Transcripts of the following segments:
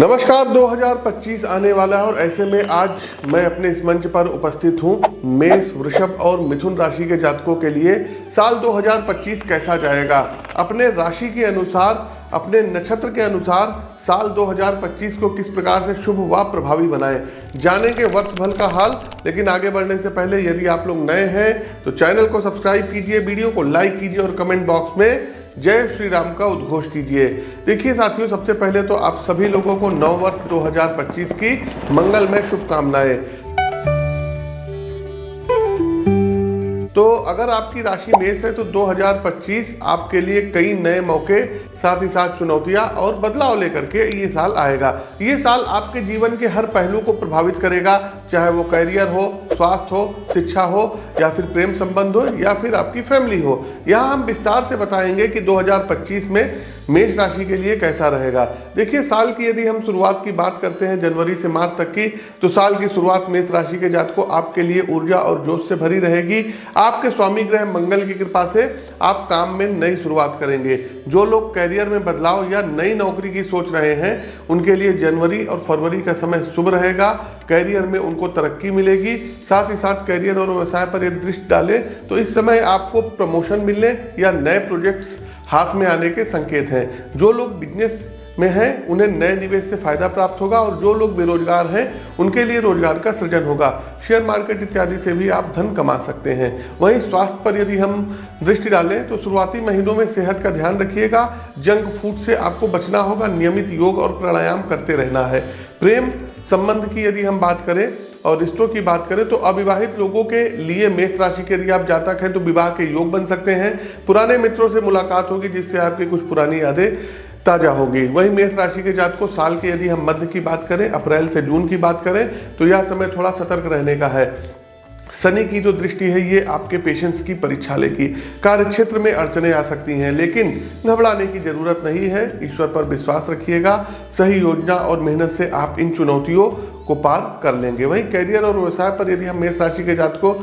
नमस्कार। 2025 आने वाला है और ऐसे में आज मैं अपने इस मंच पर उपस्थित हूं मेष, वृषभ और मिथुन राशि के जातकों के लिए साल 2025 कैसा जाएगा। अपने राशि के अनुसार, अपने नक्षत्र के अनुसार साल 2025 को किस प्रकार से शुभ व प्रभावी बनाएं, जानेंगे वर्ष भर का हाल। लेकिन आगे बढ़ने से पहले यदि आप लोग नए हैं तो चैनल को सब्सक्राइब कीजिए, वीडियो को लाइक कीजिए और कमेंट बॉक्स में जय श्री राम का उद्घोष कीजिए। देखिए साथियों, सबसे पहले तो आप सभी लोगों को नव वर्ष 2025 की मंगलमय शुभकामनाएं। तो अगर आपकी राशि मेष है तो 2025 आपके लिए कई नए मौके, साथ ही साथ चुनौतियां और बदलाव लेकर के ये साल आएगा। ये साल आपके जीवन के हर पहलू को प्रभावित करेगा, चाहे वो करियर हो, स्वास्थ्य हो, शिक्षा हो या फिर प्रेम संबंध हो या फिर आपकी फैमिली हो। यहाँ हम विस्तार से बताएंगे कि 2025 में मेष राशि के लिए कैसा रहेगा। देखिए, साल की यदि हम शुरुआत की बात करते हैं जनवरी से मार्च तक की, तो साल की शुरुआत मेष राशि के जातकों आपके लिए ऊर्जा और जोश से भरी रहेगी। आपके स्वामी ग्रह मंगल की कृपा से आप काम में नई शुरुआत करेंगे। जो लोग कैरियर में बदलाव या नई नौकरी की सोच रहे हैं उनके लिए जनवरी और फरवरी का समय शुभ रहेगा। कैरियर में उनको तरक्की मिलेगी। साथ ही साथ कैरियर और व्यवसाय पर यदि दृष्टि डालें तो इस समय आपको प्रमोशन मिलने या नए प्रोजेक्ट्स हाथ में आने के संकेत हैं। जो लोग बिजनेस में हैं उन्हें नए निवेश से फायदा प्राप्त होगा और जो लोग बेरोजगार हैं उनके लिए रोजगार का सृजन होगा। शेयर मार्केट इत्यादि से भी आप धन कमा सकते हैं। वहीं स्वास्थ्य पर यदि हम दृष्टि डालें तो शुरुआती महीनों में सेहत का ध्यान रखिएगा। जंक फूड से आपको बचना होगा। नियमित योग और प्राणायाम करते रहना है। प्रेम संबंध की यदि हम बात करें और रिश्तों की बात करें तो अविवाहित लोगों के लिए मेष राशि के यदि आप जातक हैं तो विवाह के योग बन सकते हैं। पुराने मित्रों से मुलाकात होगी जिससे आपकी कुछ पुरानी यादें ताजा होगी। वहीं मेष राशि के जातकों साल के यदि हम मध्य की बात करें, अप्रैल से जून की बात करें तो यह समय थोड़ा सतर्क रहने का है। शनि की जो दृष्टि है ये आपके पेशेंस की परीक्षा लेगी। कार्य क्षेत्र में अड़चने आ सकती हैं लेकिन घबराने की जरूरत नहीं है। ईश्वर पर विश्वास रखिएगा। सही योजना और मेहनत से आप इन चुनौतियों को पार कर लेंगे। वहीं कैरियर और व्यवसाय पर यदि हम मेष राशि के जातकों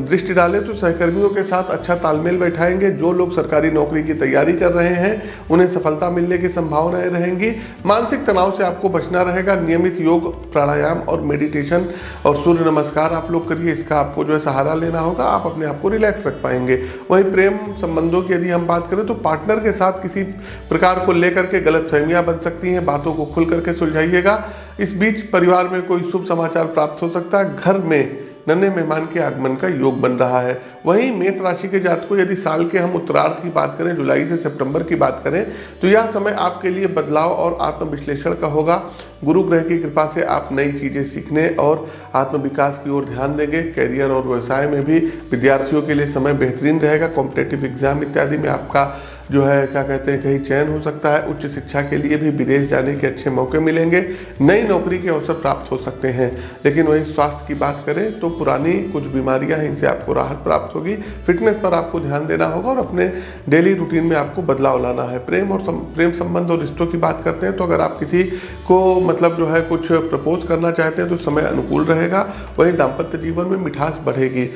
दृष्टि डालें तो सहकर्मियों के साथ अच्छा तालमेल बैठाएंगे। जो लोग सरकारी नौकरी की तैयारी कर रहे हैं उन्हें सफलता मिलने की संभावनाएं रहेंगी। मानसिक तनाव से आपको बचना रहेगा। नियमित योग, प्राणायाम और मेडिटेशन और सूर्य नमस्कार आप लोग करिए। इसका आपको जो है सहारा लेना होगा। आप अपने आप को रिलैक्स रख पाएंगे। वहीं प्रेम संबंधों की यदि हम बात करें तो पार्टनर के साथ किसी प्रकार को लेकर के गलतफहमियां बन सकती हैं। बातों को खुल करके सुलझाइएगा। इस बीच परिवार में कोई शुभ समाचार प्राप्त हो सकता है। घर में नन्हे मेहमान के आगमन का योग बन रहा है। वहीं मेष राशि के जातकों यदि साल के हम उत्तरार्ध की बात करें, जुलाई से सितंबर की बात करें तो यह समय आपके लिए बदलाव और आत्मविश्लेषण का होगा। गुरु ग्रह की कृपा से आप नई चीजें सीखने और आत्मविकास की ओर ध्यान देंगे। कैरियर और व्यवसाय में भी विद्यार्थियों के लिए समय बेहतरीन रहेगा। कॉम्पिटेटिव एग्जाम इत्यादि में आपका जो है क्या कहते हैं कहीं चयन हो सकता है। उच्च शिक्षा के लिए भी विदेश जाने के अच्छे मौके मिलेंगे। नई नौकरी के अवसर प्राप्त हो सकते हैं। लेकिन वहीं स्वास्थ्य की बात करें तो पुरानी कुछ बीमारियां हैं, इनसे आपको राहत प्राप्त होगी। फिटनेस पर आपको ध्यान देना होगा और अपने डेली रूटीन में आपको बदलाव लाना है। प्रेम संबंध और रिश्तों की बात करते हैं तो अगर आप किसी को मतलब जो है कुछ प्रपोज करना चाहते हैं तो समय अनुकूल रहेगा। वहीं दाम्पत्य जीवन में मिठास बढ़ेगी।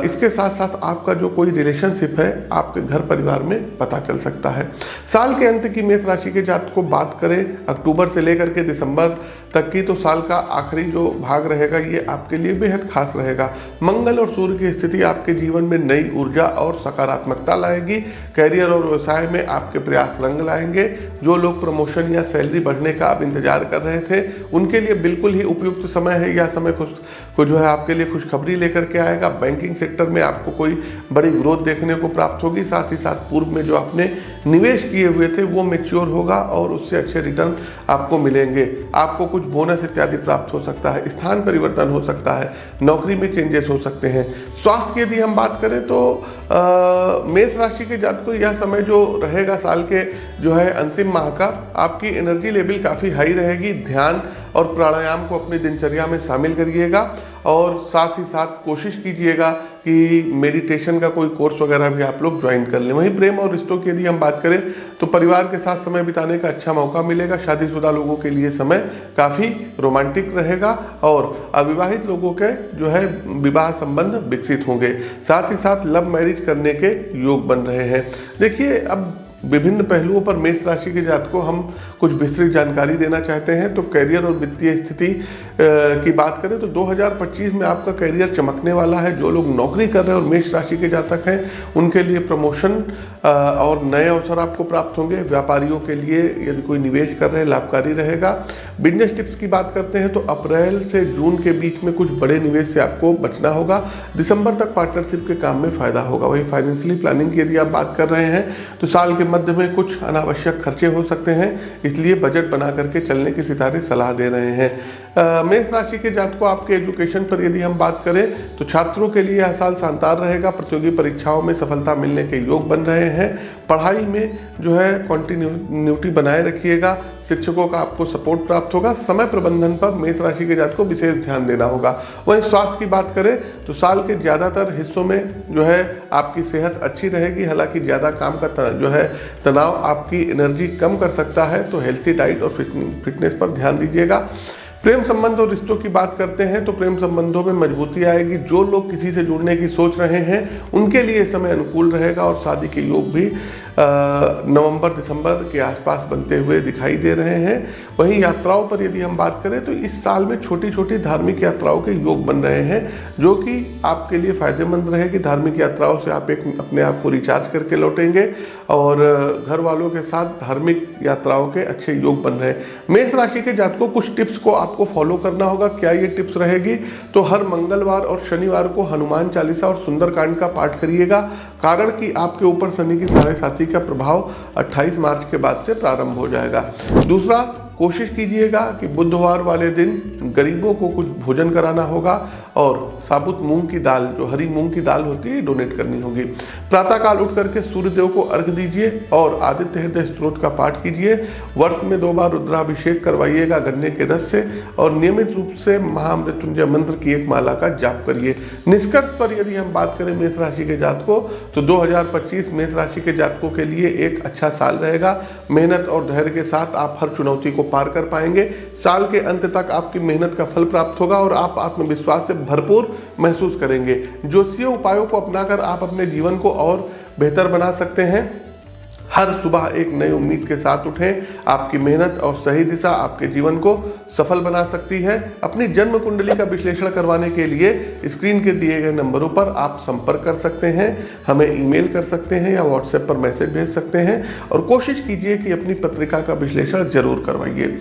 इसके साथ साथ आपका जो कोई रिलेशनशिप है आपके घर परिवार में पता चल सकता है। साल के अंत की मेष राशि के जातक को बात करें अक्टूबर से लेकर के दिसंबर तक की, तो साल का आखिरी जो भाग रहेगा ये आपके लिए बेहद खास रहेगा। मंगल और सूर्य की स्थिति आपके जीवन में नई ऊर्जा और सकारात्मकता लाएगी। कैरियर और व्यवसाय में आपके प्रयास रंग लाएंगे। जो लोग प्रमोशन या सैलरी बढ़ने का आप इंतजार कर रहे थे उनके लिए बिल्कुल ही उपयुक्त समय है। यह समय को जो है आपके लिए खुशखबरी लेकर के आएगा। बैंकिंग सेक्टर में आपको कोई बड़ी ग्रोथ देखने को प्राप्त होगी। साथ ही साथ पूर्व में जो आपने निवेश किए हुए थे वो मैच्योर होगा और उससे अच्छे रिटर्न आपको मिलेंगे। आपको कुछ बोनस इत्यादि प्राप्त हो सकता है। स्थान परिवर्तन हो सकता है। नौकरी में चेंजेस हो सकते हैं। स्वास्थ्य की यदि हम बात करें तो मेष राशि के जातकों को यह समय जो रहेगा साल के जो है अंतिम माह का, आपकी एनर्जी लेवल काफ़ी हाई रहेगी। ध्यान और प्राणायाम को अपनी दिनचर्या में शामिल करिएगा और साथ ही साथ कोशिश कीजिएगा कि मेडिटेशन का कोई कोर्स वगैरह भी आप लोग ज्वाइन कर लें। वहीं प्रेम और रिश्तों की यदि हम बात करें तो परिवार के साथ समय बिताने का अच्छा मौका मिलेगा। शादीशुदा लोगों के लिए समय काफ़ी रोमांटिक रहेगा और अविवाहित लोगों के जो है विवाह संबंध विकसित होंगे। साथ ही साथ लव मैरिज करने के योग बन रहे हैं। देखिए, अब विभिन्न पहलुओं पर मेष राशि के जातकों हम कुछ विस्तृत जानकारी देना चाहते हैं तो करियर और वित्तीय स्थिति की बात करें तो 2025 में आपका करियर चमकने वाला है। जो लोग नौकरी कर रहे हैं और मेष राशि के जातक हैं उनके लिए प्रमोशन और नए अवसर आपको प्राप्त होंगे। व्यापारियों के लिए यदि कोई निवेश कर रहे हैं लाभकारी रहेगा। बिजनेस टिप्स की बात करते हैं तो अप्रैल से जून के बीच में कुछ बड़े निवेश से आपको बचना होगा। दिसंबर तक पार्टनरशिप के काम में फायदा होगा। वही फाइनेंशियली प्लानिंग की यदि आप बात कर रहे हैं तो साल के मध्य में कुछ अनावश्यक खर्चे हो सकते हैं, इसलिए बजट बना करके चलने की सितारे सलाह दे रहे हैं। मेष राशि के जातकों आपके एजुकेशन पर यदि हम बात करें तो छात्रों के लिए यह साल शानदार रहेगा। प्रतियोगी परीक्षाओं में सफलता मिलने के योग बन रहे हैं। पढ़ाई में जो है कंटिन्यूटी बनाए रखिएगा। शिक्षकों का आपको सपोर्ट प्राप्त होगा। समय प्रबंधन पर मेष राशि के जातकों को विशेष ध्यान देना होगा। वहीं स्वास्थ्य की बात करें तो साल के ज़्यादातर हिस्सों में जो है आपकी सेहत अच्छी रहेगी। हालांकि ज़्यादा काम का जो है तनाव आपकी एनर्जी कम कर सकता है, तो हेल्थी डाइट और फिटनेस पर ध्यान दीजिएगा। प्रेम संबंध और रिश्तों की बात करते हैं तो प्रेम संबंधों में मजबूती आएगी। जो लोग किसी से जुड़ने की सोच रहे हैं उनके लिए समय अनुकूल रहेगा और शादी के योग भी नवंबर दिसंबर के आसपास बनते हुए दिखाई दे रहे हैं। वहीं यात्राओं पर यदि हम बात करें तो इस साल में छोटी छोटी धार्मिक यात्राओं के योग बन रहे हैं जो कि आपके लिए फायदेमंद रहेगी। धार्मिक यात्राओं से आप अपने आप को रिचार्ज करके लौटेंगे और घर वालों के साथ धार्मिक यात्राओं के अच्छे योग बन रहे हैं। मेष राशि के जातकों कुछ टिप्स को आपको फॉलो करना होगा। क्या ये टिप्स रहेगी तो हर मंगलवार और शनिवार को हनुमान चालीसा और सुंदरकांड का पाठ करिएगा। कारण कि आपके ऊपर शनि की साढ़े साथी का प्रभाव 28 मार्च के बाद से प्रारंभ हो जाएगा। दूसरा, कोशिश कीजिएगा कि बुधवार वाले दिन गरीबों को कुछ भोजन कराना होगा और साबुत मूंग की दाल, जो हरी मूंग की दाल होती है, डोनेट करनी होगी। प्रातःकाल उठ करके सूर्यदेव को अर्घ दीजिए और आदित्य हृदय स्तोत्र का पाठ कीजिए। वर्ष में 2 बार रुद्राभिषेक करवाइएगा गन्ने के रस से और नियमित रूप से महामृत्युंजय मंत्र की एक माला का जाप करिए। निष्कर्ष पर यदि हम बात करें मेष राशि के जातकों तो 2025 मेष राशि के जातकों के लिए एक अच्छा साल रहेगा। मेहनत और धैर्य के साथ आप हर चुनौती को पार कर पाएंगे। साल के अंत तक आपकी मेहनत का फल प्राप्त होगा और आप आत्मविश्वास से भरपूर महसूस करेंगे। ज्योतिषीय उपायों को अपनाकर आप अपने जीवन को और बेहतर बना सकते हैं। हर सुबह एक नई उम्मीद के साथ उठें। आपकी मेहनत और सही दिशा आपके जीवन को सफल बना सकती है। अपनी जन्म कुंडली का विश्लेषण करवाने के लिए स्क्रीन के दिए गए नंबरों पर आप संपर्क कर सकते हैं, हमें ईमेल कर सकते हैं या व्हाट्सएप पर मैसेज भेज सकते हैं और कोशिश कीजिए कि अपनी पत्रिका का विश्लेषण जरूर करवाइए।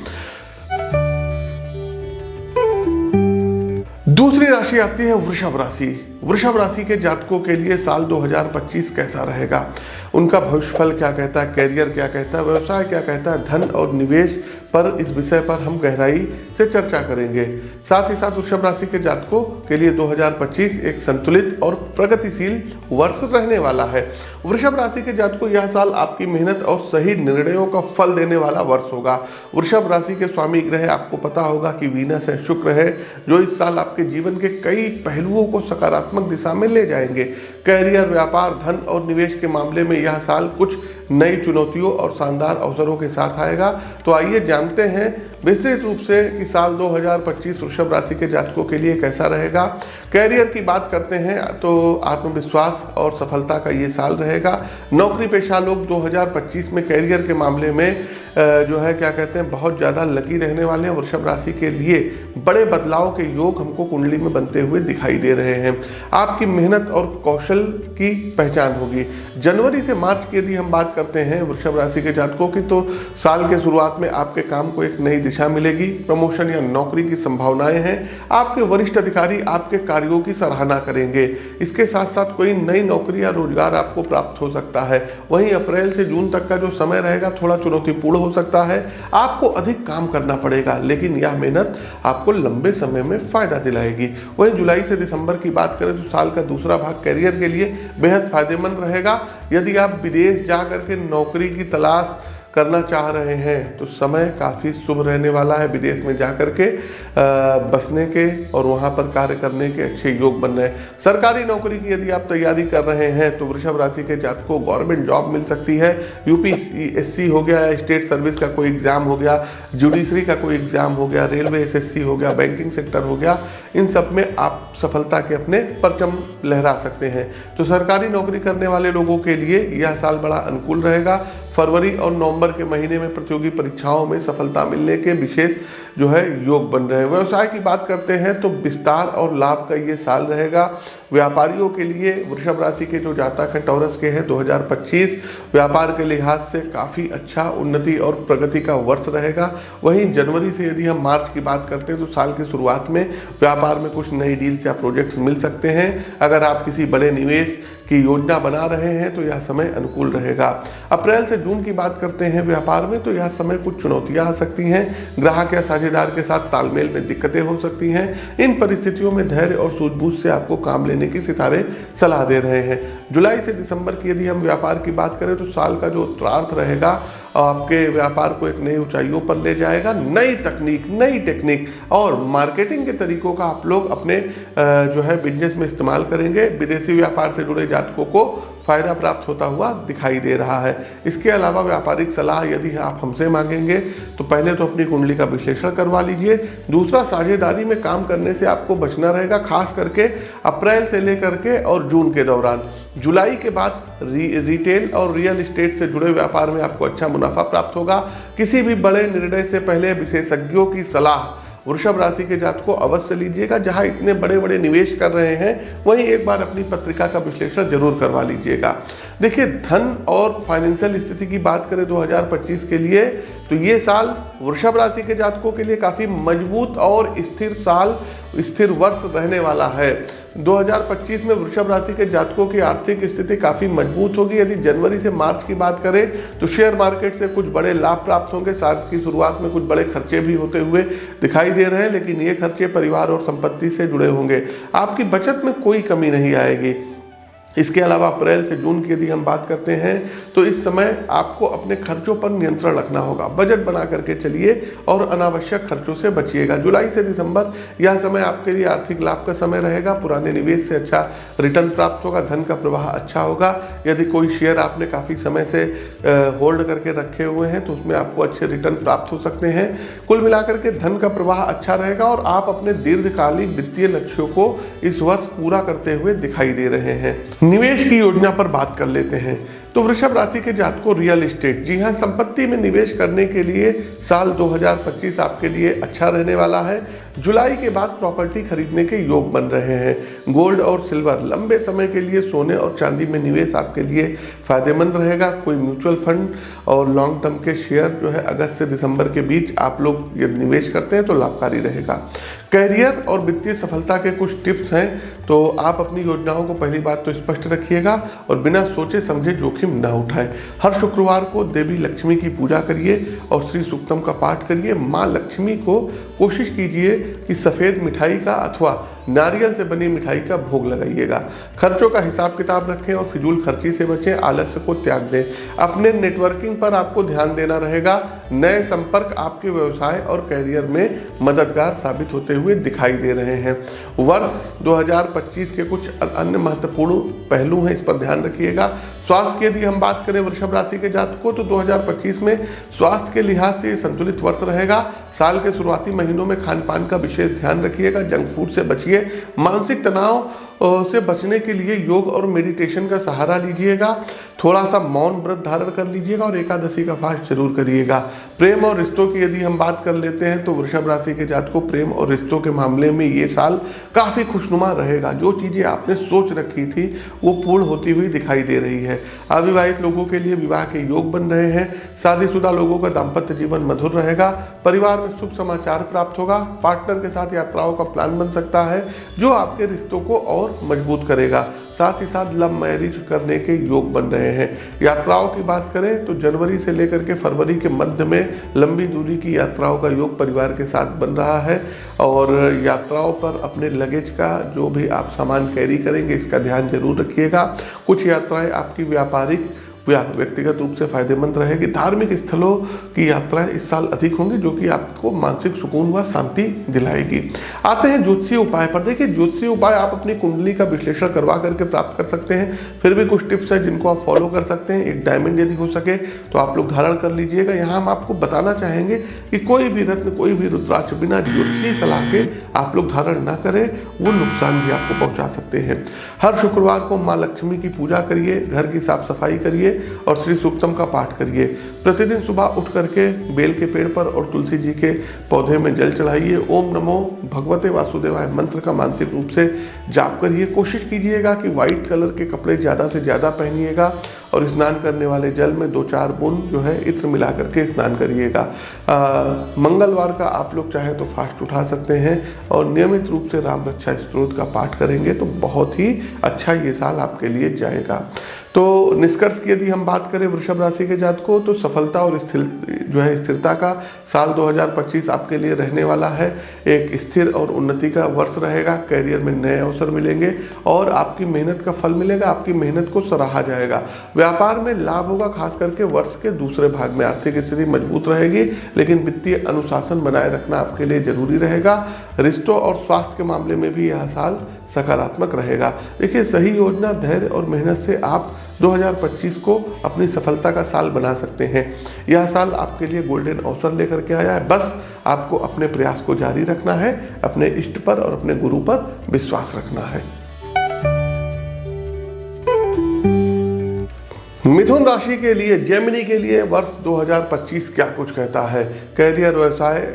दूसरी राशि आती है वृषभ राशि। वृषभ राशि के जातकों के लिए साल 2025 कैसा रहेगा, उनका भविष्यफल क्या कहता है, कैरियर क्या कहता है, व्यवसाय क्या कहता है, धन और निवेश पर इस विषय पर हम गहराई से चर्चा करेंगे। साथ ही साथ वृषभ राशि के जातकों के लिए 2025 एक संतुलित और प्रगतिशील वर्ष रहने वाला है। वृषभ राशि के जातकों यह साल आपकी मेहनत और सही निर्णयों का फल देने वाला वर्ष होगा। वृषभ राशि के स्वामी ग्रह आपको पता होगा कि वीनस है, शुक्र है, जो इस साल आपके जीवन के कई पहलुओं को सकारात्मक दिशा में ले जाएंगे। कैरियर, व्यापार, धन और निवेश के मामले में यह साल कुछ नई चुनौतियों और शानदार अवसरों के साथ आएगा। तो आइए जानते हैं विस्तृत रूप से कि साल 2025 वृषभ राशि के जातकों के लिए कैसा रहेगा। कैरियर की बात करते हैं तो आत्मविश्वास और सफलता का ये साल रहेगा। नौकरी पेशा लोग 2025 में कैरियर के मामले में जो है क्या कहते हैं बहुत ज़्यादा लकी रहने वाले हैं। वृषभ राशि के लिए बड़े बदलाव के योग हमको कुंडली में बनते हुए दिखाई दे रहे हैं। आपकी मेहनत और कौशल की पहचान होगी। जनवरी से मार्च की यदि हम बात करते हैं वृषभ राशि के जातकों की तो साल के शुरुआत में आपके काम को एक नई दिशा मिलेगी। प्रमोशन या नौकरी की संभावनाएं हैं। आपके वरिष्ठ अधिकारी आपके कार्यों की सराहना करेंगे। इसके साथ साथ कोई नई नौकरी या रोजगार आपको प्राप्त हो सकता है। वहीं अप्रैल से जून तक का जो समय रहेगा थोड़ा चुनौतीपूर्ण हो सकता है। आपको अधिक काम करना पड़ेगा, लेकिन यह मेहनत आपको लंबे समय में फायदा दिलाएगी। वहीं जुलाई से दिसंबर की बात करें तो साल का दूसरा भाग कैरियर के लिए बेहद फायदेमंद रहेगा। यदि आप विदेश जा करके नौकरी की तलाश करना चाह रहे हैं तो समय काफ़ी शुभ रहने वाला है। विदेश में जा करके बसने के और वहाँ पर कार्य करने के अच्छे योग बन रहे हैं। सरकारी नौकरी की यदि आप तैयारी कर रहे हैं तो वृषभ राशि के जातकों को गवर्नमेंट जॉब मिल सकती है। यूपीएससी हो गया, स्टेट सर्विस का कोई एग्ज़ाम हो गया, जुडिशरी का कोई एग्ज़ाम हो गया, रेलवे एसएससी हो गया, बैंकिंग सेक्टर हो गया, इन सब में आप सफलता के अपने परचम लहरा सकते हैं। तो सरकारी नौकरी करने वाले लोगों के लिए यह साल बड़ा अनुकूल रहेगा। फरवरी और नवंबर के महीने में प्रतियोगी परीक्षाओं में सफलता मिलने के विशेष जो है योग बन रहे हैं। व्यवसाय की बात करते हैं तो विस्तार और लाभ का ये साल रहेगा। व्यापारियों के लिए वृषभ राशि के जो जातक हैं टॉरस के हैं, 2025 व्यापार के लिहाज से काफ़ी अच्छा उन्नति और प्रगति का वर्ष रहेगा। वहीं जनवरी से यदि हम मार्च की बात करते हैं तो साल की शुरुआत में व्यापार में कुछ नई डील्स या प्रोजेक्ट्स मिल सकते हैं। अगर आप किसी बड़े निवेश की योजना बना रहे हैं तो यह समय अनुकूल रहेगा। अप्रैल से जून की बात करते हैं व्यापार में तो यह समय कुछ चुनौतियां आ सकती हैं। ग्राहक या साझेदार के साथ तालमेल में दिक्कतें हो सकती हैं। इन परिस्थितियों में धैर्य और सूझबूझ से आपको काम लेने की सितारे सलाह दे रहे हैं। जुलाई से दिसंबर की यदि हम व्यापार की बात करें तो साल का जो उत्तरार्ध रहेगा आपके व्यापार को एक नई ऊंचाइयों पर ले जाएगा। नई तकनीक, नई टेक्निक और मार्केटिंग के तरीकों का आप लोग अपने जो है बिजनेस में इस्तेमाल करेंगे। विदेशी व्यापार से जुड़े जातकों को फायदा प्राप्त होता हुआ दिखाई दे रहा है। इसके अलावा व्यापारिक सलाह यदि आप हमसे मांगेंगे तो पहले तो अपनी कुंडली का विश्लेषण करवा लीजिए। दूसरा, साझेदारी में काम करने से आपको बचना रहेगा, खास करके अप्रैल से लेकर के और जून के दौरान। जुलाई के बाद रिटेल और रियल एस्टेट से जुड़े व्यापार में आपको अच्छा मुनाफा प्राप्त होगा। किसी भी बड़े निर्णय से पहले विशेषज्ञों की सलाह वृषभ राशि के जातकों अवश्य लीजिएगा। जहां इतने बड़े बड़े निवेश कर रहे हैं वहीं एक बार अपनी पत्रिका का विश्लेषण जरूर करवा लीजिएगा। देखिए, धन और फाइनेंशियल स्थिति की बात करें 2025 के लिए तो ये साल वृषभ राशि के जातकों के लिए काफ़ी मजबूत और स्थिर वर्ष रहने वाला है। 2025 में वृषभ राशि के जातकों की आर्थिक स्थिति काफ़ी मजबूत होगी। यदि जनवरी से मार्च की बात करें तो शेयर मार्केट से कुछ बड़े लाभ प्राप्त होंगे। साल की शुरुआत में कुछ बड़े खर्चे भी होते हुए दिखाई दे रहे हैं, लेकिन ये खर्चे परिवार और संपत्ति से जुड़े होंगे। आपकी बचत में कोई कमी नहीं आएगी। इसके अलावा अप्रैल से जून की यदि हम बात करते हैं तो इस समय आपको अपने खर्चों पर नियंत्रण रखना होगा। बजट बना करके चलिए और अनावश्यक खर्चों से बचिएगा। जुलाई से दिसंबर यह समय आपके लिए आर्थिक लाभ का समय रहेगा। पुराने निवेश से अच्छा रिटर्न प्राप्त होगा, धन का प्रवाह अच्छा होगा। यदि कोई शेयर आपने काफ़ी समय से होल्ड करके रखे हुए हैं तो उसमें आपको अच्छे रिटर्न प्राप्त हो सकते हैं। कुल मिलाकर के धन का प्रवाह अच्छा रहेगा और आप अपने दीर्घकालिक वित्तीय लक्ष्यों को इस वर्ष पूरा करते हुए दिखाई दे रहे हैं। निवेश की योजना पर बात कर लेते हैं तो वृषभ राशि के जातकों रियल एस्टेट, जी हाँ, संपत्ति में निवेश करने के लिए साल 2025 आपके लिए अच्छा रहने वाला है। जुलाई के बाद प्रॉपर्टी खरीदने के योग बन रहे हैं। गोल्ड और सिल्वर, लंबे समय के लिए सोने और चांदी में निवेश आपके लिए फायदेमंद रहेगा। कोई म्यूचुअल फंड और लॉन्ग टर्म के शेयर जो है अगस्त से दिसंबर के बीच आप लोग यदि निवेश करते हैं तो लाभकारी रहेगा। कैरियर और वित्तीय सफलता के कुछ टिप्स हैं तो आप अपनी योजनाओं को पहली बात तो स्पष्ट रखिएगा और बिना सोचे समझे जोखिम न उठाएं। हर शुक्रवार को देवी लक्ष्मी की पूजा करिए और श्री सूक्तम का पाठ करिए। माँ लक्ष्मी को कोशिश कीजिए कि सफ़ेद मिठाई का अथवा नारियल से बनी मिठाई का भोग लगाइएगा। खर्चों का हिसाब किताब रखें और फिजूल खर्ची से बचें। आलस्य को त्याग दें। अपने नेटवर्किंग पर आपको ध्यान देना रहेगा। नए संपर्क आपके व्यवसाय और कैरियर में मददगार साबित होते हुए दिखाई दे रहे हैं। वर्ष 2025 के कुछ अन्य महत्वपूर्ण पहलू हैं, इस पर ध्यान रखिएगा। स्वास्थ्य की यदि हम बात करें वृषभ राशि के जातकों तो 2025 में स्वास्थ्य के लिहाज से संतुलित वर्ष रहेगा। साल के शुरुआती महीनों में खान पान का विशेष ध्यान रखिएगा। जंक फूड से बचिए। मानसिक तनाव से बचने के लिए योग और मेडिटेशन का सहारा लीजिएगा। थोड़ा सा मौन व्रत धारण कर लीजिएगा और एकादशी का फास्ट जरूर करिएगा। प्रेम और रिश्तों की यदि हम बात कर लेते हैं तो वृषभ राशि के जातकों प्रेम और रिश्तों के मामले में ये साल काफ़ी खुशनुमा रहेगा। जो चीज़ें आपने सोच रखी थी वो पूर्ण होती हुई दिखाई दे रही है। अविवाहित लोगों के लिए विवाह के योग बन रहे हैं। शादीशुदा लोगों का दाम्पत्य जीवन मधुर रहेगा। परिवार में शुभ समाचार प्राप्त होगा। पार्टनर के साथ यात्राओं का प्लान बन सकता है जो आपके रिश्तों को और मजबूत करेगा। साथ ही साथ लव मैरिज करने के योग बन रहे हैं। यात्राओं की बात करें तो जनवरी से लेकर के फरवरी के मध्य में लंबी दूरी की यात्राओं का योग परिवार के साथ बन रहा है और यात्राओं पर अपने लगेज का जो भी आप सामान कैरी करेंगे इसका ध्यान जरूर रखिएगा। कुछ यात्राएं आपकी व्यापारिक या व्यक्तिगत रूप से फायदेमंद रहेगी। धार्मिक स्थलों की यात्राएं इस साल अधिक होंगी जो कि आपको मानसिक सुकून व शांति दिलाएगी। आते हैं ज्योतिषीय उपाय पर। देखिए, ज्योतिषीय उपाय आप अपनी कुंडली का विश्लेषण करवा करके प्राप्त कर सकते हैं। फिर भी कुछ टिप्स हैं जिनको आप फॉलो कर सकते हैं। एक डायमंड यदि हो सके तो आप लोग धारण कर लीजिएगा। यहाँ हम आपको बताना चाहेंगे कि कोई भी रत्न, कोई भी रुद्राक्ष बिना ज्योतिषीय सलाह के आप लोग धारण ना करें, वो नुकसान भी आपको पहुँचा सकते हैं। हर शुक्रवार को माँ लक्ष्मी की पूजा करिए, घर की साफ सफाई करिए कीजिए और श्री सूक्तम का पाठ करिए। प्रतिदिन सुबह उठ करके बेल के पेड़ पर और तुलसी जी के पौधे में जल चढ़ाइए। ओम नमो भगवते वासुदेवाय मंत्र का मानसिक रूप से जाप करिए। कोशिश कीजिएगा कि व्हाइट कलर के कपड़े ज़्यादा से ज़्यादा पहनिएगा और स्नान करने वाले जल में 2-4 बूंद जो है इत्र मिला करके स्नान करिएगा। मंगलवार का आप लोग चाहे तो फास्ट उठा सकते हैं और नियमित रूप से राम रक्षा स्तोत्र का पाठ करेंगे तो बहुत ही अच्छा ये साल आपके लिए जाएगा। तो निष्कर्ष की यदि हम बात करें वृषभ राशि के जातकों, तो सफलता और स्थिरता का साल 2025 आपके लिए रहने वाला है। एक स्थिर और उन्नति का वर्ष रहेगा। कैरियर में नए अवसर मिलेंगे और आपकी मेहनत का फल मिलेगा। आपकी मेहनत को सराहा जाएगा। व्यापार में लाभ होगा, खास करके वर्ष के दूसरे भाग में आर्थिक स्थिति मजबूत रहेगी, लेकिन वित्तीय अनुशासन बनाए रखना आपके लिए जरूरी रहेगा। रिश्तों और स्वास्थ्य के मामले में भी यह साल सकारात्मक रहेगा। देखिए, सही योजना, धैर्य और मेहनत से आप 2025 को अपनी सफलता का साल बना सकते हैं। यह साल आपके लिए गोल्डन अवसर लेकर के आया है। बस आपको अपने प्रयास को जारी रखना है, अपने इष्ट पर और अपने गुरु पर विश्वास रखना है। मिथुन राशि के लिए, जेमिनी के लिए वर्ष 2025 क्या कुछ कहता है? कैरियर, व्यवसाय,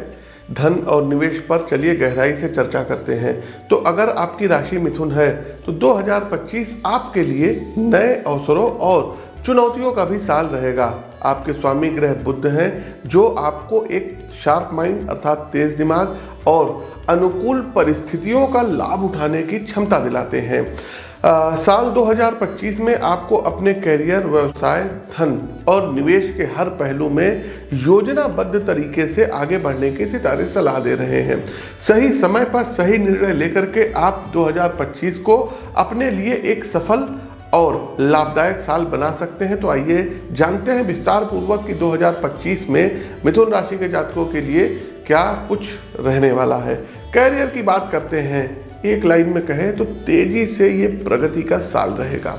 धन और निवेश पर चलिए गहराई से चर्चा करते हैं। तो अगर आपकी राशि मिथुन है तो 2025 आपके लिए नए अवसरों और चुनौतियों का भी साल रहेगा। आपके स्वामी ग्रह बुध हैं जो आपको एक शार्प माइंड अर्थात तेज दिमाग और अनुकूल परिस्थितियों का लाभ उठाने की क्षमता दिलाते हैं। साल 2025 में आपको अपने कैरियर, व्यवसाय, धन और निवेश के हर पहलू में योजनाबद्ध तरीके से आगे बढ़ने की सितारे सलाह दे रहे हैं। सही समय पर सही निर्णय लेकर के आप 2025 को अपने लिए एक सफल और लाभदायक साल बना सकते हैं। तो आइए जानते हैं विस्तार पूर्वक कि 2025 में मिथुन राशि के जातकों के लिए क्या कुछ रहने वाला है। कैरियर की बात करते हैं। एक लाइन में कहें तो तेजी से ये प्रगति का साल रहेगा।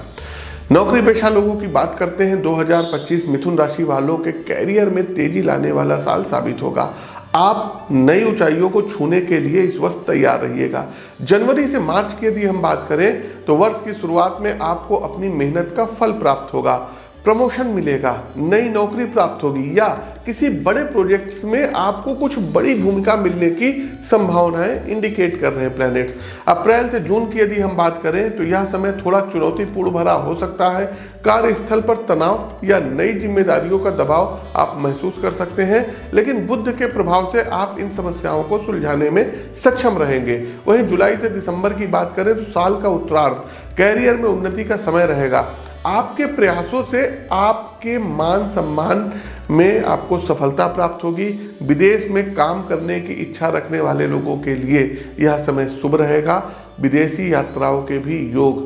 नौकरी पेशा लोगों की बात करते हैं। 2025 मिथुन राशि वालों के कैरियर में तेजी लाने वाला साल साबित होगा। आप नई ऊंचाइयों को छूने के लिए इस वर्ष तैयार रहिएगा। जनवरी से मार्च की यदि हम बात करें तो वर्ष की शुरुआत में आपको अपनी मेहनत का फल प्राप्त होगा। प्रमोशन मिलेगा, नई नौकरी प्राप्त होगी या किसी बड़े प्रोजेक्ट्स में आपको कुछ बड़ी भूमिका मिलने की संभावनाएं इंडिकेट कर रहे हैं प्लैनेट्स। अप्रैल से जून की यदि हम बात करें तो यह समय थोड़ा चुनौतीपूर्ण भरा हो सकता है। कार्यस्थल पर तनाव या नई जिम्मेदारियों का दबाव आप महसूस कर सकते हैं, लेकिन बुध के प्रभाव से आप इन समस्याओं को सुलझाने में सक्षम रहेंगे। वहीं जुलाई से दिसंबर की बात करें तो साल का उत्तरार्ध कैरियर में उन्नति का समय रहेगा। आपके प्रयासों से आपके मान सम्मान में आपको सफलता प्राप्त होगी। विदेश में काम करने की इच्छा रखने वाले लोगों के लिए यह समय शुभ रहेगा। विदेशी यात्राओं के भी योग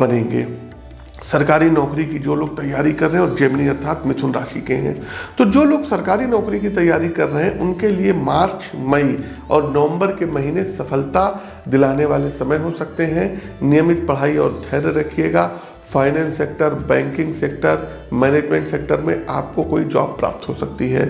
बनेंगे। सरकारी नौकरी की जो लोग तैयारी कर रहे हैं और जेमिनी अर्थात मिथुन राशि के हैं, तो जो लोग सरकारी नौकरी की तैयारी कर रहे हैं उनके लिए मार्च, मई और नवंबर के महीने सफलता दिलाने वाले समय हो सकते हैं। नियमित पढ़ाई और धैर्य रखिएगा। Finance sector, banking sector, management sector में आपको कोई जॉब प्राप्त हो सकती है।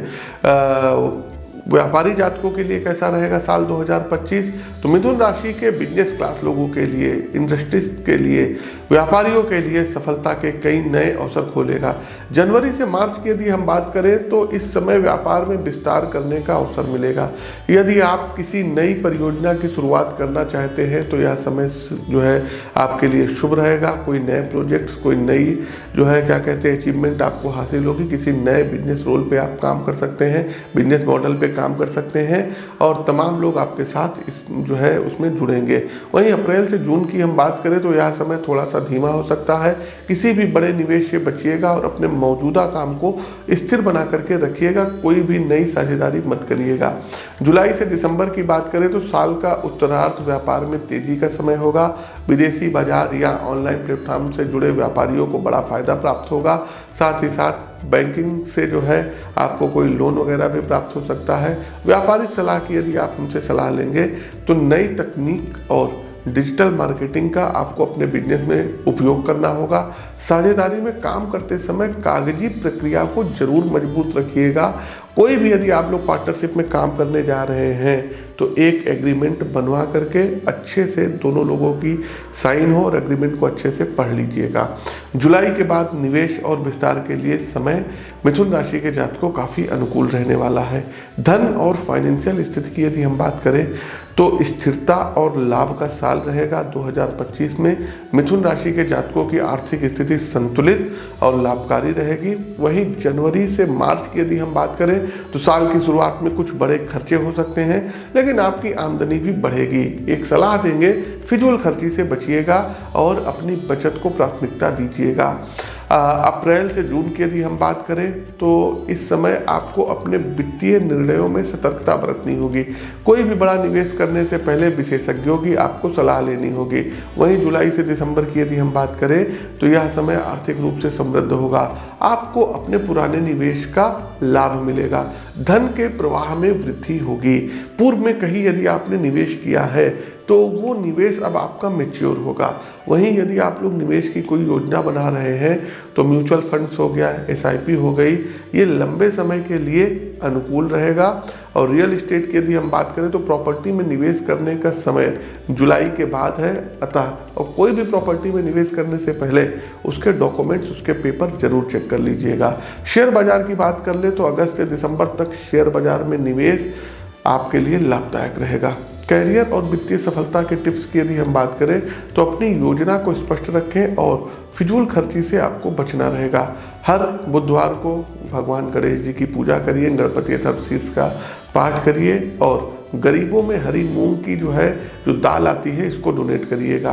व्यापारी जातकों के लिए कैसा रहेगा साल 2025? तो मिथुन राशि के बिजनेस क्लास लोगों के लिए, इंडस्ट्रीज के लिए, व्यापारियों के लिए सफलता के कई नए अवसर खोलेगा। जनवरी से मार्च की यदि हम बात करें तो इस समय व्यापार में विस्तार करने का अवसर मिलेगा। यदि आप किसी नई परियोजना की शुरुआत करना चाहते हैं तो यह समय जो है आपके लिए शुभ रहेगा। कोई नए प्रोजेक्ट्स, कोई नई जो है क्या कहते हैं अचीवमेंट आपको हासिल होगी। किसी नए बिजनेस रोल पे आप काम कर सकते हैं, बिजनेस मॉडल पे काम कर सकते हैं और तमाम लोग आपके साथ इस जो है उसमें जुड़ेंगे। वहीं अप्रैल से जून की हम बात करें तो यह समय थोड़ा सा धीमा हो सकता है। किसी भी बड़े निवेश से बचिएगा और अपने मौजूदा काम को स्थिर बना करके रखिएगा। कोई भी नई साझेदारी मत करिएगा। जुलाई से दिसंबर की बात करें तो साल का उत्तरार्ध व्यापार में तेजी का समय होगा। विदेशी बाजार या ऑनलाइन प्लेटफॉर्म से जुड़े व्यापारियों को बड़ा फायदा प्राप्त होगा। साथ ही साथ बैंकिंग से जो है आपको कोई लोन वगैरह भी प्राप्त हो सकता है। व्यापारिक सलाह की यदि आप हमसे सलाह लेंगे तो नई तकनीक और डिजिटल मार्केटिंग का आपको अपने बिजनेस में उपयोग करना होगा। साझेदारी में काम करते समय कागजी प्रक्रिया को जरूर मजबूत रखिएगा। कोई भी यदि आप लोग पार्टनरशिप में काम करने जा रहे हैं तो एक एग्रीमेंट बनवा करके अच्छे से दोनों लोगों की साइन हो और एग्रीमेंट को अच्छे से पढ़ लीजिएगा। जुलाई के बाद निवेश और विस्तार के लिए समय मिथुन राशि के जातकों को काफ़ी अनुकूल रहने वाला है। धन और फाइनेंशियल स्थिति की यदि हम बात करें तो स्थिरता और लाभ का साल रहेगा 2025 में। मिथुन राशि के जातकों की आर्थिक स्थिति संतुलित और लाभकारी रहेगी। वहीं जनवरी से मार्च की यदि हम बात करें तो साल की शुरुआत में कुछ बड़े खर्चे हो सकते हैं, लेकिन आपकी आमदनी भी बढ़ेगी। एक सलाह देंगे, फिजूल खर्ची से बचिएगा और अपनी बचत को प्राथमिकता दीजिएगा। अप्रैल से जून की यदि हम बात करें तो इस समय आपको अपने वित्तीय निर्णयों में सतर्कता बरतनी होगी। कोई भी बड़ा निवेश करने से पहले विशेषज्ञों की आपको सलाह लेनी होगी। वहीं जुलाई से दिसंबर की यदि हम बात करें तो यह समय आर्थिक रूप से समृद्ध होगा। आपको अपने पुराने निवेश का लाभ मिलेगा। धन के प्रवाह में वृद्धि होगी। पूर्व में कहीं यदि आपने निवेश किया है तो वो निवेश अब आपका मैच्योर होगा। वहीं यदि आप लोग निवेश की कोई योजना बना रहे हैं तो म्यूचुअल फंड्स हो गया, SIP हो गई, ये लंबे समय के लिए अनुकूल रहेगा। और रियल एस्टेट की यदि हम बात करें तो प्रॉपर्टी में निवेश करने का समय जुलाई के बाद है। अतः और कोई भी प्रॉपर्टी में निवेश करने से पहले उसके डॉक्यूमेंट्स, उसके पेपर जरूर चेक कर लीजिएगा। शेयर बाजार की बात कर ले तो अगस्त से दिसंबर तक शेयर बाजार में निवेश आपके लिए लाभदायक रहेगा। कैरियर और वित्तीय सफलता के टिप्स की यदि हम बात करें तो अपनी योजना को स्पष्ट रखें और फिजूल खर्ची से आपको बचना रहेगा। हर बुधवार को भगवान गणेश जी की पूजा करिए, गणपति शीर्ष का पाठ करिए और गरीबों में हरी मूंग की जो दाल आती है इसको डोनेट करिएगा।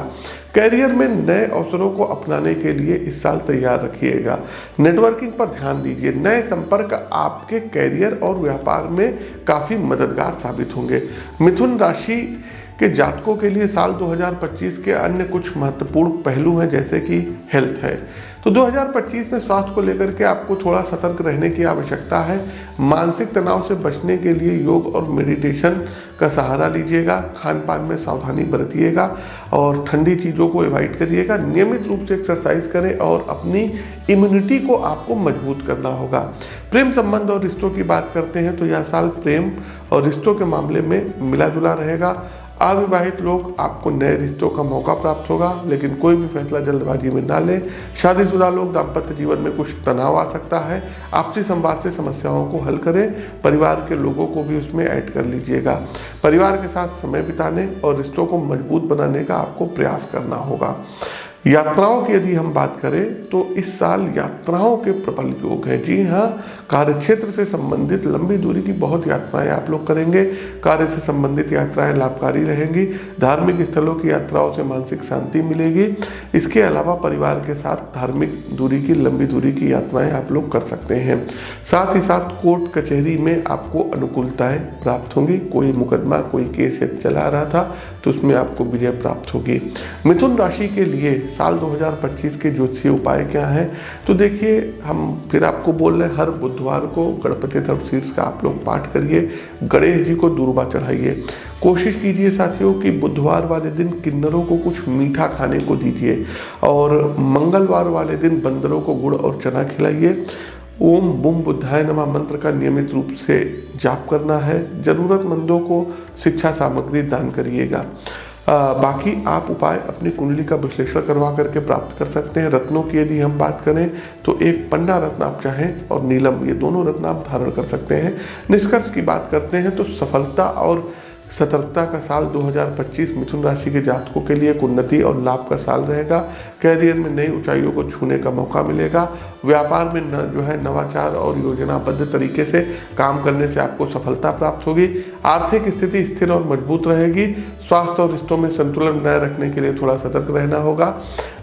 कैरियर में नए अवसरों को अपनाने के लिए इस साल तैयार रखिएगा। नेटवर्किंग पर ध्यान दीजिए। नए संपर्क आपके कैरियर और व्यापार में काफ़ी मददगार साबित होंगे। मिथुन राशि के जातकों के लिए साल 2025 के अन्य कुछ महत्वपूर्ण पहलू हैं, जैसे कि हेल्थ है। तो 2025 में स्वास्थ्य को लेकर के आपको थोड़ा सतर्क रहने की आवश्यकता है। मानसिक तनाव से बचने के लिए योग और मेडिटेशन का सहारा लीजिएगा। खान पान में सावधानी बरतिएगा और ठंडी चीज़ों को अवॉइड करिएगा। नियमित रूप से एक्सरसाइज करें और अपनी इम्यूनिटी को आपको मजबूत करना होगा। प्रेम संबंध और रिश्तों की बात करते हैं तो यह साल प्रेम और रिश्तों के मामले में मिला जुला रहेगा। अविवाहित लोग, आपको नए रिश्तों का मौका प्राप्त होगा, लेकिन कोई भी फैसला जल्दबाजी में ना लें। शादीशुदा लोग, दाम्पत्य जीवन में कुछ तनाव आ सकता है। आपसी संवाद से समस्याओं को हल करें। परिवार के लोगों को भी उसमें ऐड कर लीजिएगा। परिवार के साथ समय बिताने और रिश्तों को मजबूत बनाने का आपको प्रयास करना होगा। यात्राओं की यदि हम बात करें तो इस साल यात्राओं के प्रबल योग हैं। जी हाँ, कार्यक्षेत्र से संबंधित लंबी दूरी की बहुत यात्राएं आप लोग करेंगे। कार्य से संबंधित यात्राएं लाभकारी रहेंगी। धार्मिक स्थलों की यात्राओं से मानसिक शांति मिलेगी। इसके अलावा परिवार के साथ धार्मिक दूरी की, लंबी दूरी की यात्राएं आप लोग कर सकते हैं। साथ ही साथ कोर्ट कचहरी में आपको अनुकूलताएं प्राप्त होंगी। कोई मुकदमा, कोई केस चला रहा था तो उसमें आपको विजय प्राप्त होगी। मिथुन राशि के लिए साल 2025 के ज्योतिषीय उपाय क्या हैं? तो देखिए, हम फिर आपको बोल रहे हैं, हर बुधवार को गणपति शीर्ष का आप लोग पाठ करिए। गणेश जी को दूर्वा चढ़ाइए। कोशिश कीजिए साथियों कि बुधवार वाले दिन किन्नरों को कुछ मीठा खाने को दीजिए और मंगलवार वाले दिन बंदरों को गुड़ और चना खिलाइए। ओम बुम बुद्धाय नमः मंत्र का नियमित रूप से जाप करना है। जरूरतमंदों को शिक्षा सामग्री दान करिएगा। बाकी आप उपाय अपनी कुंडली का विश्लेषण करवा करके प्राप्त कर सकते हैं। रत्नों की यदि हम बात करें तो एक पन्ना रत्न आप चाहें और नीलम, ये दोनों रत्न आप धारण कर सकते हैं। निष्कर्ष की बात करते हैं तो सफलता और सतर्कता का साल 2025 मिथुन राशि के जातकों के लिए एक उन्नति और लाभ का साल रहेगा। कैरियर में नई ऊंचाइयों को छूने का मौका मिलेगा। व्यापार में नवाचार और योजनाबद्ध तरीके से काम करने से आपको सफलता प्राप्त होगी। आर्थिक स्थिति स्थिर और मजबूत रहेगी। स्वास्थ्य और रिश्तों में संतुलन बनाए रखने के लिए थोड़ा सतर्क रहना होगा।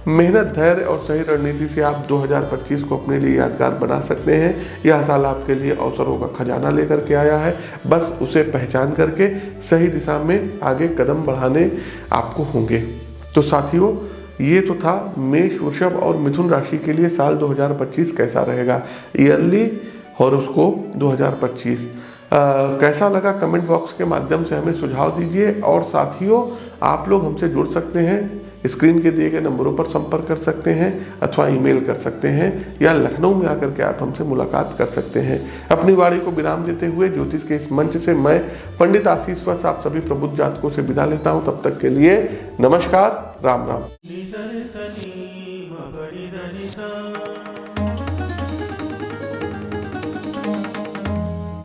मेहनत, धैर्य और सही रणनीति से आप 2025 को अपने लिए यादगार बना सकते हैं। यह साल आपके लिए अवसरों का खजाना लेकर के आया है। बस उसे पहचान करके सही दिशा में आगे कदम बढ़ाने आपको होंगे। तो साथियों, ये तो था मेष, वृषभ और मिथुन राशि के लिए साल 2025 कैसा रहेगा, ईयरली हॉरोस्कोप 2025। कैसा लगा कमेंट बॉक्स के माध्यम से हमें सुझाव दीजिए। और साथियों, आप लोग हमसे जुड़ सकते हैं स्क्रीन के दिए गए नंबरों पर संपर्क कर सकते हैं अथवा ईमेल कर सकते हैं या लखनऊ में आकर के आप हमसे मुलाकात कर सकते हैं। अपनी वाणी को विराम देते हुए ज्योतिष के इस मंच से मैं पंडित आशीष वत्स आप सभी प्रबुद्ध जातकों से विदा लेता हूं। तब तक के लिए नमस्कार, राम राम।